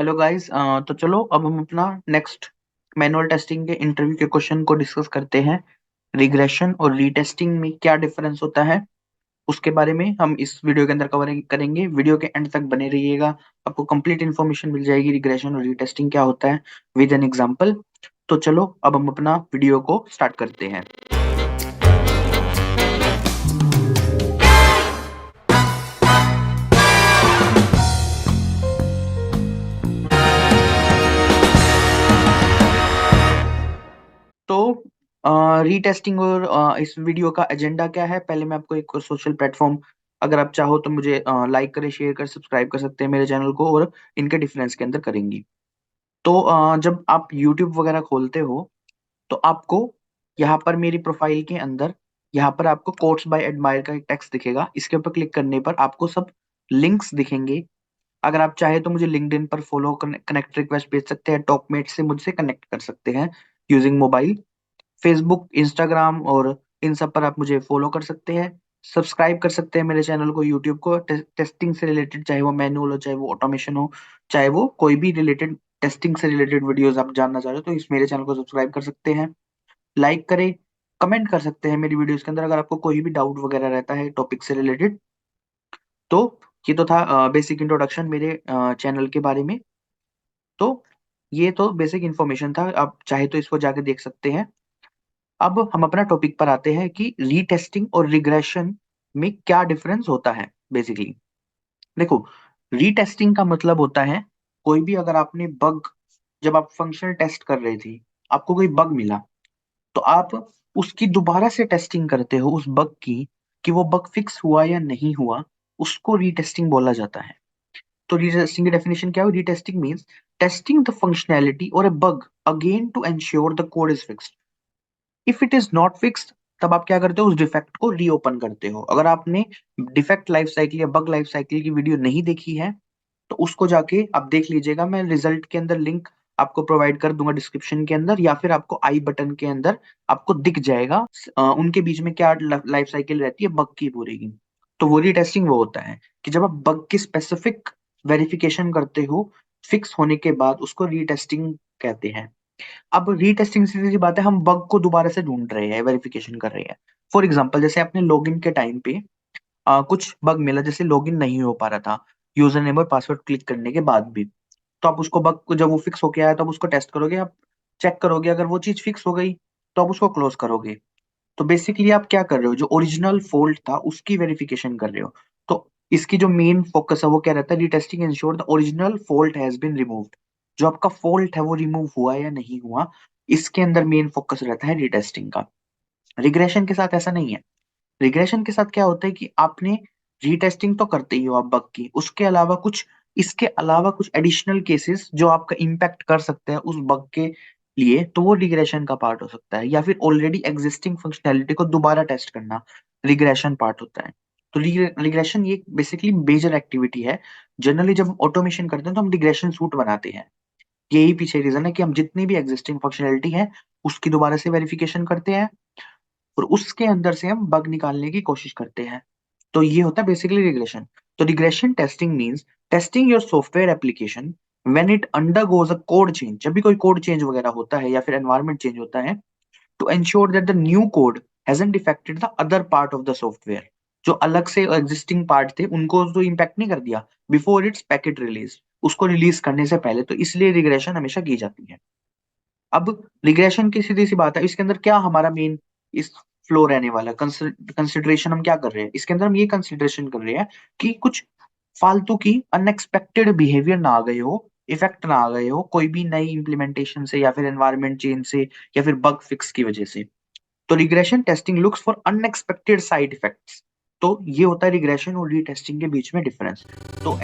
Hello guys. तो चलो अब हम अपना नेक्स्ट मैनुअल टेस्टिंग के इंटरव्यू के क्वेश्चन को डिस्कस करते हैं। रिग्रेशन और रीटेस्टिंग में क्या डिफरेंस होता है उसके बारे में हम इस वीडियो के अंदर कवर करेंगे। वीडियो के एंड तक बने रहिएगा, आपको कंप्लीट इन्फॉर्मेशन मिल जाएगी रिग्रेशन और रीटेस्टिंग क्या होता है विद एन एग्जांपल। तो चलो अब हम अपना वीडियो को स्टार्ट करते हैं। तो रीटेस्टिंग और इस वीडियो का एजेंडा क्या है, पहले मैं आपको एक सोशल प्लेटफॉर्म, अगर आप चाहो तो मुझे लाइक करें, शेयर कर, सब्सक्राइब कर सकते हैं मेरे चैनल को, और इनके डिफरेंस के अंदर करेंगी। तो जब आप YouTube वगैरह खोलते हो तो आपको यहाँ पर मेरी प्रोफाइल के अंदर यहाँ पर आपको कोट्स बाय एडमायर का एक टेक्स्ट दिखेगा। इसके ऊपर क्लिक करने पर आपको सब लिंक्स दिखेंगे। अगर आप चाहे तो मुझे लिंक्डइन पर फॉलो कनेक्ट रिक्वेस्ट भेज सकते हैं, टॉपमेट से मुझसे कनेक्ट कर सकते हैं यूजिंग मोबाइल। फेसबुक, इंस्टाग्राम और इन सब पर आप मुझे फॉलो कर सकते हैं। सब्सक्राइब कर सकते हैं मेरे चैनल को, यूट्यूब को। टेस्टिंग से रिलेटेड, चाहे वो मैनुअल हो, चाहे वो ऑटोमेशन हो, चाहे वो कोई भी रिलेटेड टेस्टिंग से रिलेटेड वीडियोस आप जानना चाह रहे हो, तो इस मेरे चैनल को सब्सक्राइब कर सकते हैं। लाइक करें, कमेंट कर सकते हैं मेरी वीडियोस के अंदर अगर आपको कोई भी डाउट वगैरह रहता है टॉपिक से रिलेटेड। तो ये तो था बेसिक इंट्रोडक्शन मेरे चैनल के बारे में। तो ये तो बेसिक इन्फॉर्मेशन था, आप चाहे तो इसको जाके देख सकते हैं। अब हम अपना टॉपिक पर आते हैं कि रीटेस्टिंग और रिग्रेशन में क्या डिफरेंस होता है बेसिकली। देखो, रीटेस्टिंग का मतलब होता है कोई भी, अगर आपने बग, जब आप फंक्शनल टेस्ट कर रहे थे, आपको कोई बग मिला, तो आप उसकी दोबारा से टेस्टिंग करते हो उस बग की, कि वो बग फिक्स हुआ या नहीं हुआ। उसको रीटेस्टिंग बोला जाता है। तो रीटेस्टिंग की डेफिनेशन क्या है? Retesting means testing the functionality और a bug again to ensure the code is fixed. If it is not fixed, तब आप क्या करते हो? उस डिफेक्ट को रीओपन करते हो। अगर आपने डिफेक्ट लाइफ साइकिल या बग लाइफ साइकिल की वीडियो नहीं देखी है तो उसको जाके आप देख लीजिएगा। मैं रिजल्ट के अंदर लिंक आपको प्रोवाइड कर दूंगा डिस्क्रिप्शन के अंदर, या फिर आपको आई बटन के अंदर आपको दिख जाएगा उनके बीच में क्या लाइफ साइकिल रहती है बग की पूरी की। तो वो रीटेस्टिंग वो होता है कि जब आप बग की स्पेसिफिक वेरिफिकेशन करते हो फिक्स होने के बाद, उसको रीटेस्टिंग कहते हैं। अब रीटेस्टिंग सीधी सी बात है, हम बग को दोबारा से ढूंढ रहे हैं, वेरिफिकेशन कर रहे हैं। फॉर एग्जाम्पल, जैसे आपने लॉगिन के टाइम पे कुछ बग मिला, जैसे लॉगिन नहीं हो पा रहा था यूजर नेम और पासवर्ड क्लिक करने के बाद भी, तो आप उसको बग को, जब वो फिक्स होके आया तो आप उसको टेस्ट करोगे, आप चेक करोगे, अगर वो चीज फिक्स हो गई तो आप उसको क्लोज करोगे। तो बेसिकली आप क्या कर रहे हो? जो ओरिजिनल फॉल्ट था उसकी वेरिफिकेशन कर रहे हो। तो इसकी जो मेन फोकस है वो क्या रहता है? Retesting ensure the original fault has been removed. जो आपका फॉल्ट है वो रिमूव हुआ या नहीं हुआ, इसके अंदर मेन फोकस रहता है रीटेस्टिंग का। रिग्रेशन के साथ ऐसा नहीं है। रिग्रेशन के साथ क्या होता है कि आपने रीटेस्टिंग तो करते ही हो आप बग की, उसके अलावा कुछ, इसके अलावा कुछ एडिशनल केसेस जो आपका इम्पैक्ट कर सकते हैं उस बग के लिए, तो वो रिग्रेशन का पार्ट हो सकता है। या फिर ऑलरेडी एग्जिस्टिंग फंक्शनैलिटी को दोबारा टेस्ट करना रिग्रेशन पार्ट होता है। तो रिग्रेशन ये बेसिकली मेजर एक्टिविटी है। जनरली जब ऑटोमेशन करते हैं तो हम रिग्रेशन सूट बनाते हैं। यही पीछे रीजन है कि हम जितनी भी एग्जिस्टिंग फंक्शनैलिटी है उसकी दोबारा से वेरिफिकेशन करते हैं और उसके अंदर से हम बग निकालने की कोशिश करते हैं। तो ये होता है बेसिकली रिग्रेशन। तो regression testing means testing your software application when it undergoes a code change. जब भी कोई कोड चेंज वगैरह होता है या फिर एनवायरनमेंट चेंज होता है, to ensure that the new code hasn't affected the other part of the software. जो अलग से एग्जिस्टिंग पार्ट थे उनको तो इम्पैक्ट नहीं कर दिया बिफोर इट्स पैकेट रिलीज, उसको रिलीज करने से पहले। तो इसलिए रिग्रेशन हमेशा की जाती है। अब रिग्रेशन की सीधी सी बात है, इसके अंदर क्या हमारा मेन इस फ्लो रहने वाला कंसिडरेशन हम क्या कर रहे हैं? इसके अंदर हम ये कंसिडरेशन कर रहे हैं कि कुछ फालतू की अनएक्सपेक्टेड बिहेवियर ना आ गए हो, इफेक्ट ना आ गए हो कोई भी नई इंप्लीमेंटेशन से या फिर एनवायरनमेंट चेंज से या फिर बग फिक्स की वजह से। तो regression testing looks for unexpected side effects. तो ये होता है रिग्रेशन और रीटेस्टिंग के बीच में डिफरेंस। तो